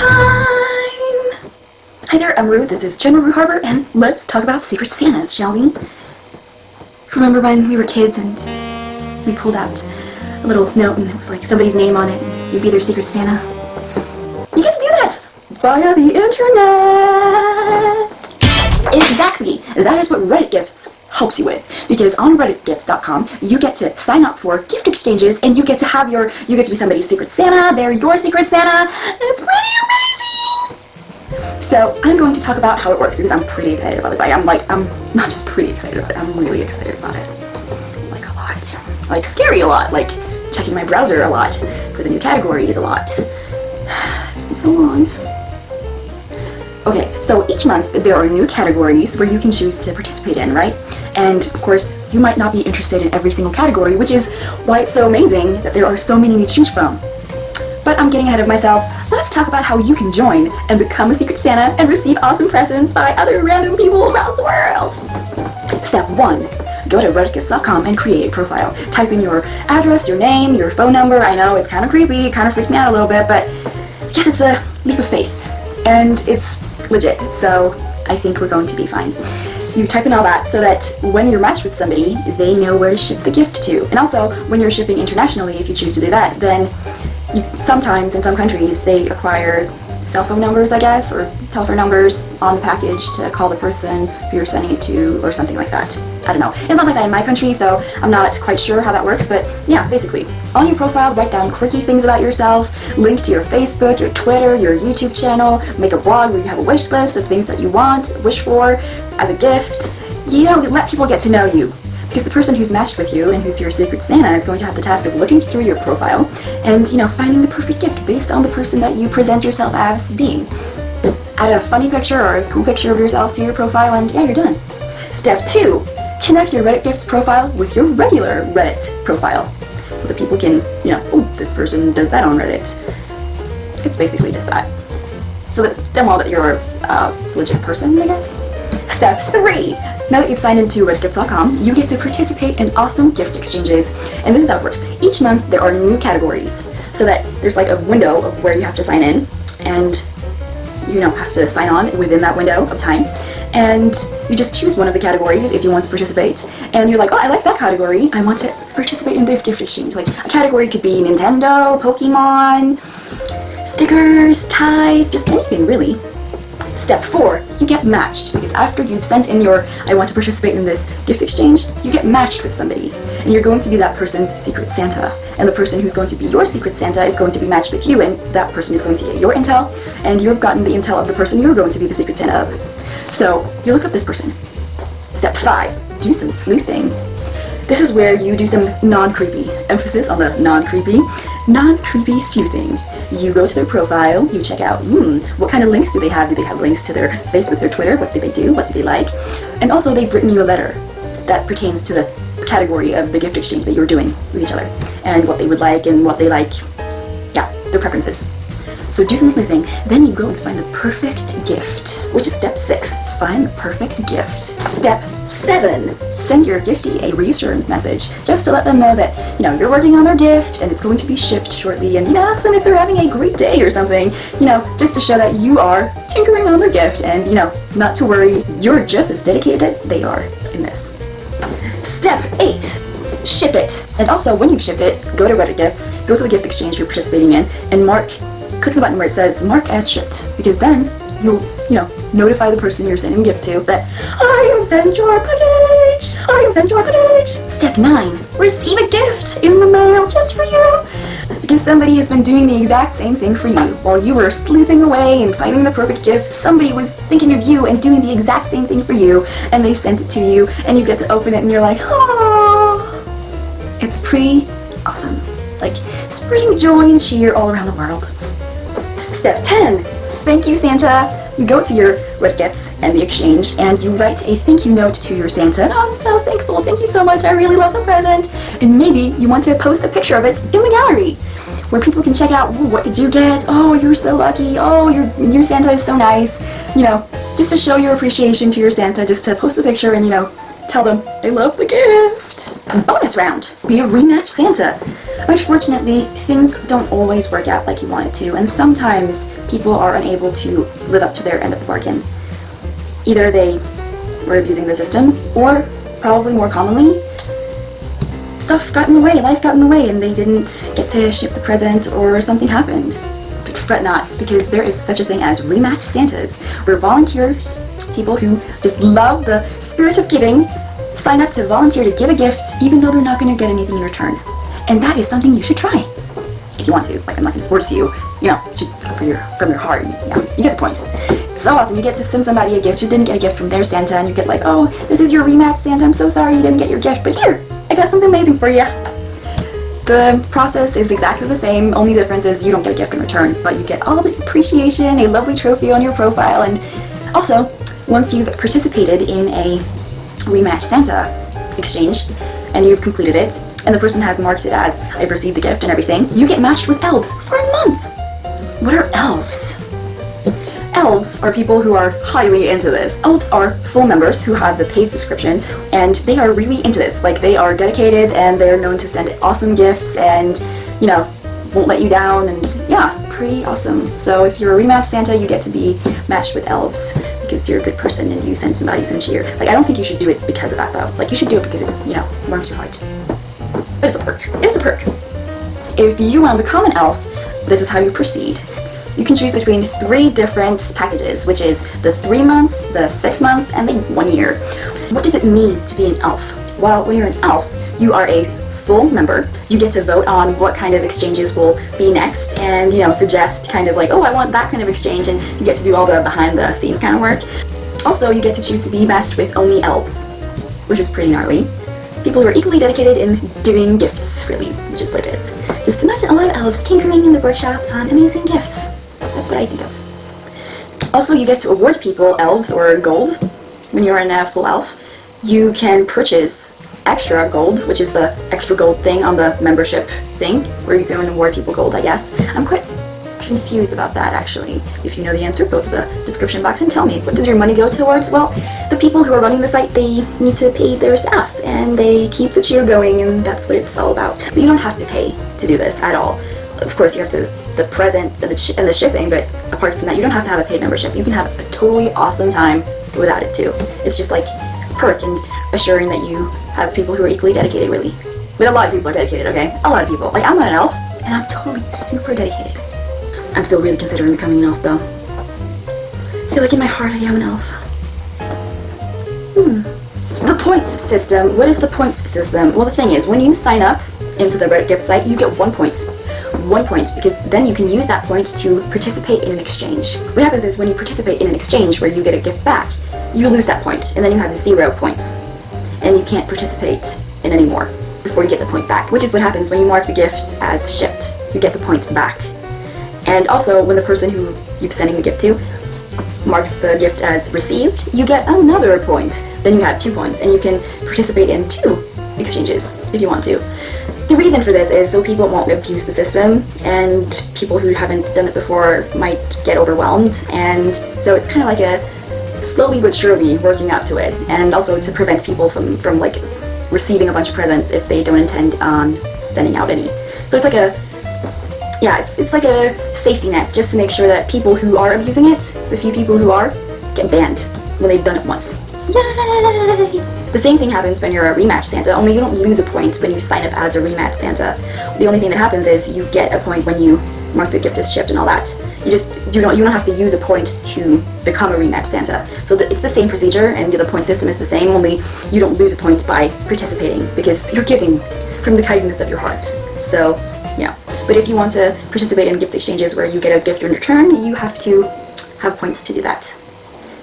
time! Hi there, I'm Roux, this is General Roux Harbour, and let's talk about Secret Santas, shall we? Remember when we were kids and we pulled out a little note and it was like somebody's name on it and you'd be their Secret Santa? You get to do that via the internet! Exactly! That is what RedditGifts helps you with, because on RedditGifts.com you get to sign up for gift exchanges and you get to have you get to be somebody's Secret Santa, they're your Secret Santa. It's pretty amazing! So I'm going to talk about how it works because I'm pretty excited about it. I'm not just pretty excited about it, I'm really excited about it. Like a lot. Like scary a lot. Like checking my browser a lot for the new categories a lot. It's been so long. Okay, so each month there are new categories where you can choose to participate in, right? And of course, you might not be interested in every single category, which is why it's so amazing that there are so many to choose from. But I'm getting ahead of myself. Let's talk about how you can join and become a Secret Santa and receive awesome presents by other random people around the world. Step 1. Go to RedditGifts.com and create a profile. Type in your address, your name, your phone number. I know it's kind of creepy, it kind of freaked me out a little bit, but yes, it's a leap of faith. And it's legit, so I think we're going to be fine. You type in all that so that when you're matched with somebody, they know where to ship the gift to. And also, when you're shipping internationally, if you choose to do that, then sometimes in some countries they acquire cell phone numbers, I guess, or telephone numbers on the package to call the person who you're sending it to, or something like that. I don't know. It's not like that in my country, so I'm not quite sure how that works, but yeah, basically. On your profile, write down quirky things about yourself, link to your Facebook, your Twitter, your YouTube channel, make a blog where you have a wish list of things that you wish for as a gift. You know, let people get to know you. Because the person who's matched with you and who's your Secret Santa is going to have the task of looking through your profile and, finding the perfect gift based on the person that you present yourself as being. Add a funny picture or a cool picture of yourself to your profile and yeah, you're done. Step 2. Connect your RedditGifts profile with your regular Reddit profile. So that people can, oh, this person does that on Reddit. It's basically just that. So that they know that you're a legit person, I guess. Step 3. Now that you've signed into RedditGifts.com, you get to participate in awesome gift exchanges. And this is how it works. Each month there are new categories. So that there's like a window of where you have to sign in. And you have to sign on within that window of time. And you just choose one of the categories if you want to participate. And you're like, oh, I like that category. I want to participate in this gift exchange. Like a category could be Nintendo, Pokemon, stickers, ties, just anything really. Step 4, you get matched, because after you've sent in your I want to participate in this gift exchange, you get matched with somebody. And you're going to be that person's Secret Santa. And the person who's going to be your Secret Santa is going to be matched with you, and that person is going to get your intel, and you've gotten the intel of the person you're going to be the Secret Santa of. So, you look up this person. Step 5, do some sleuthing. This is where you do some non-creepy, emphasis on the non-creepy sleuthing. You go to their profile, you check out, what kind of links do they have? Do they have links to their Facebook, their Twitter? What do they do? What do they like? And also they've written you a letter that pertains to the category of the gift exchange that you're doing with each other. And what they would like and what they like, yeah, their preferences. So do some sleuthing, then you go and find the perfect gift, which is step 6, find the perfect gift. Step 7, send your giftee a reassurance message, just to let them know that, you're working on their gift and it's going to be shipped shortly, and, ask them if they're having a great day or something, just to show that you are tinkering on their gift and, not to worry, you're just as dedicated as they are in this. Step 8, ship it. And also, when you've shipped it, go to RedditGifts, go to the gift exchange you're participating in, and click the button where it says mark as shipped, because then you'll, notify the person you're sending a gift to that I have sent your package! I have sent your package! Step 9, receive a gift in the mail just for you! Because somebody has been doing the exact same thing for you. While you were sleuthing away and finding the perfect gift, somebody was thinking of you and doing the exact same thing for you, and they sent it to you, and you get to open it and you're like, oh! It's pretty awesome. Like, spreading joy and cheer all around the world. Step 10, thank you, Santa. Go to your RedditGifts and the exchange, and you write a thank you note to your Santa. Oh, I'm so thankful, thank you so much, I really love the present. And maybe you want to post a picture of it in the gallery, where people can check out, what did you get? Oh, you're so lucky. Oh, your Santa is so nice. Just to show your appreciation to your Santa, just to post the picture and, tell them, I love the gift. Bonus round, be a Rematch Santa. Unfortunately, things don't always work out like you want it to, and sometimes people are unable to live up to their end of the bargain. Either they were abusing the system, or probably more commonly, stuff got in the way, life got in the way, and they didn't get to ship the present or something happened. But fret not, because there is such a thing as Rematch Santas, where volunteers, people who just love the spirit of giving, sign up to volunteer to give a gift even though they're not going to get anything in return. And that is something you should try. If you want to. Like, I'm not going to force you. You know, it should come from your heart. Yeah, you get the point. It's so awesome. You get to send somebody a gift who didn't get a gift from their Santa, and you get like, oh, this is your Rematch Santa. I'm so sorry you didn't get your gift, but here, I got something amazing for you. The process is exactly the same. Only difference is you don't get a gift in return, but you get all the appreciation, a lovely trophy on your profile, and also, once you've participated in a Rematch Santa exchange, and you've completed it, and the person has marked it as, I've received the gift and everything, you get matched with elves for a month! What are elves? Elves are people who are highly into this. Elves are full members who have the paid subscription, and they are really into this. Like, they are dedicated, and they're known to send awesome gifts, and, you know, won't let you down, and yeah, pretty awesome. So if you're a Rematch Santa, you get to be matched with elves, because you're a good person and you send somebody some cheer. Like, I don't think you should do it because of that, though. Like, you should do it because it's, you know, warms your heart. But it's a perk. It's a perk. If you want to become an elf, this is how you proceed. You can choose between 3 different packages, which is the 3 months, the 6 months, and the 1 year. What does it mean to be an elf? Well, when you're an elf, you are a full member. You get to vote on what kind of exchanges will be next, and, you know, suggest kind of like, oh, I want that kind of exchange, and you get to do all the behind the scenes kind of work. Also, you get to choose to be matched with only elves, which is pretty gnarly. People who are equally dedicated in giving gifts, really, which is what it is. Just imagine a lot of elves tinkering in the workshops on amazing gifts. That's what I think of. Also, you get to award people elves or gold. When you're a full elf, you can purchase extra gold, which is the extra gold thing on the membership thing, where you can award people gold, I guess. I'm quite confused about that, actually. If you know the answer, go to the description box and tell me. What does your money go towards? Well, the people who are running the site, they need to pay their staff, and they keep the cheer going, and that's what it's all about. But you don't have to pay to do this at all. Of course, you have to the presents and the shipping, but apart from that, you don't have to have a paid membership. You can have a totally awesome time without it, too. It's just like perk and assuring that you have people who are equally dedicated, really. But a lot of people are dedicated, okay? A lot of people. Like, I'm not an elf, and I'm totally super dedicated. I'm still really considering becoming an elf, though. I feel like in my heart I am an elf. The points system. What is the points system? Well, the thing is, when you sign up into the Reddit gift site, you get 1 point. 1 point, because then you can use that point to participate in an exchange. What happens is when you participate in an exchange where you get a gift back, you lose that point, and then you have 0 points. And you can't participate in any more before you get the point back, which is what happens when you mark the gift as shipped. You get the point back. And also, when the person who you're sending the gift to marks the gift as received, you get another point. Then you have 2 points, and you can participate in 2 exchanges if you want to. The reason for this is so people won't abuse the system, and people who haven't done it before might get overwhelmed, and so it's kind of like a slowly but surely working up to it, and also to prevent people from like receiving a bunch of presents if they don't intend on sending out any. So it's like a it's like a safety net, just to make sure that people who are abusing it, the few people who are, get banned when they've done it once. Yay! The same thing happens when you're a Rematch Santa, only you don't lose a point when you sign up as a Rematch Santa. The only thing that happens is you get a point when you mark the gift as shipped and all that. You don't have to use a point to become a Rematch Santa. So it's the same procedure, and the point system is the same, only you don't lose a point by participating, because you're giving from the kindness of your heart. So, yeah. But if you want to participate in gift exchanges where you get a gift in return, you have to have points to do that.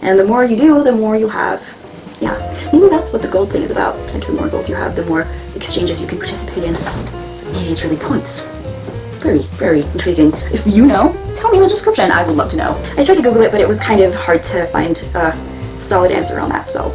And the more you do, the more you'll have. Yeah, maybe that's what the gold thing is about. And the more gold you have, the more exchanges you can participate in. Maybe it's really points. Very, very intriguing. If you know, tell me in the description. I would love to know. I tried to Google it, but it was kind of hard to find a solid answer on that. So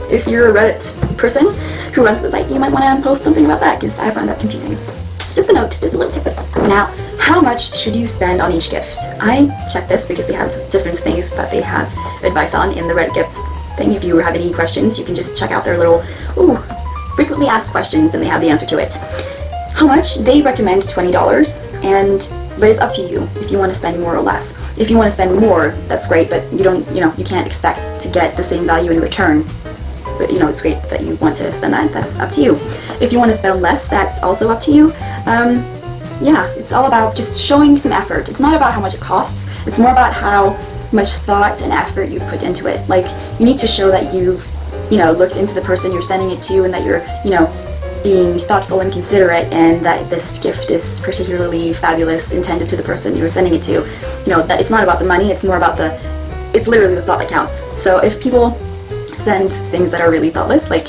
if you're a Reddit person who runs the site, you might want to post something about that, because I find that confusing. Just a note, just a little tip. Now, how much should you spend on each gift? I checked this because they have different things that they have advice on in the Reddit Gifts thing. If you have any questions, you can just check out their little frequently asked questions, and they have the answer to it. how much. They recommend $20, but it's up to you if you want to spend more or less. If you want to spend more, that's great, but you can't expect to get the same value in return. But it's great that you want to spend that. That's up to you. If you want to spend less, that's also up to you. Yeah, it's all about just showing some effort. It's not about how much it costs. It's more about how much thought and effort you've put into it. Like, you need to show that you've, looked into the person you're sending it to, and that you're, being thoughtful and considerate, and that this gift is particularly fabulous, intended to the person you're sending it to. That it's not about the money, it's more about it's literally the thought that counts. So if people send things that are really thoughtless, like,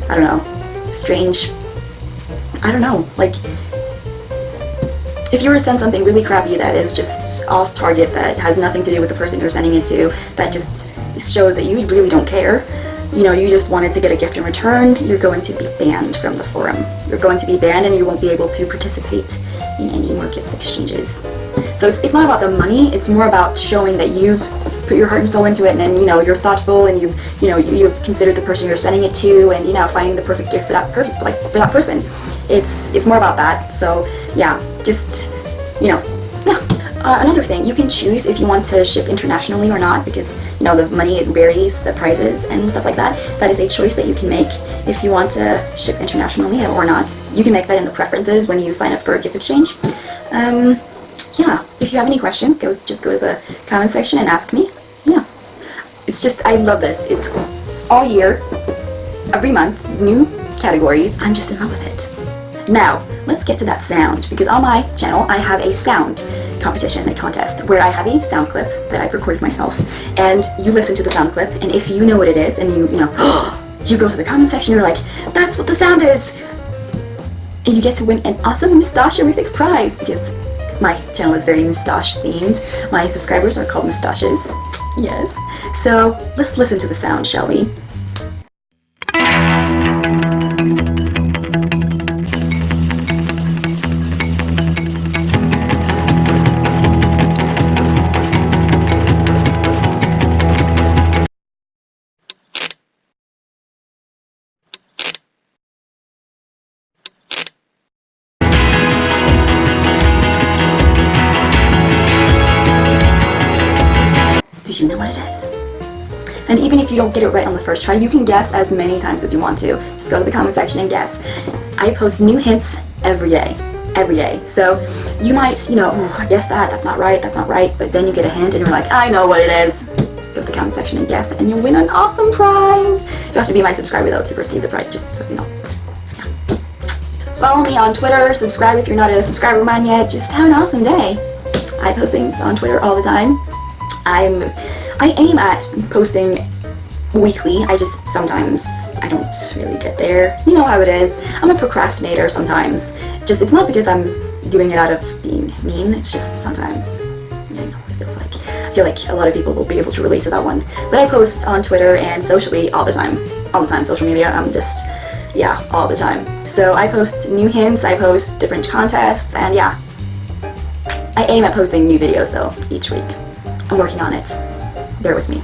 I don't know, strange, I don't know, like, if you were to send something really crappy that is just off target, that has nothing to do with the person you're sending it to, that just shows that you really don't care, you just wanted to get a gift in return, you're going to be banned from the forum. You're going to be banned, and you won't be able to participate in any more gift exchanges. So it's not about the money, it's more about showing that you've put your heart and soul into it, and you're thoughtful, and you've considered the person you're sending it to, and finding the perfect gift for that person. It's more about that. So yeah, just yeah. Another thing, you can choose if you want to ship internationally or not, because the money, it varies, the prices and stuff like that. That is a choice that you can make if you want to ship internationally or not. You can make that in the preferences when you sign up for a gift exchange. Yeah, if you have any questions, just go to the comment section and ask me. Yeah, it's just, I love this. It's all year, every month, new categories. I'm just in love with it. Now, let's get to that sound, because on my channel I have a sound competition, a contest, where I have a sound clip that I've recorded myself, and you listen to the sound clip, and if you know what it is, and you go to the comment section, you're like, that's what the sound is, and you get to win an awesome moustache-horrific prize, because my channel is very moustache themed. My subscribers are called moustaches. Yes. So let's listen to the sound, shall we? Do you know what it is? And even if you don't get it right on the first try, you can guess as many times as you want to. Just go to the comment section and guess. I post new hints every day. So you might, guess that's not right, but then you get a hint and you're like, I know what it is. Go to the comment section and guess, and you'll win an awesome prize. You have to be my subscriber though to receive the prize, just so you know. Yeah. Follow me on Twitter, subscribe if you're not a subscriber of mine yet. Just have an awesome day. I post things on Twitter all the time. I aim at posting weekly. Sometimes I don't really get there. You know how it is. I'm a procrastinator sometimes. It's not because I'm doing it out of being mean. It's just sometimes, you know what it feels like. I feel like a lot of people will be able to relate to that one. But I post on Twitter and socially all the time. Social media. All the time. So I post new hints. I post different contests, and yeah. I aim at posting new videos though each week. I'm working on it. Bear with me.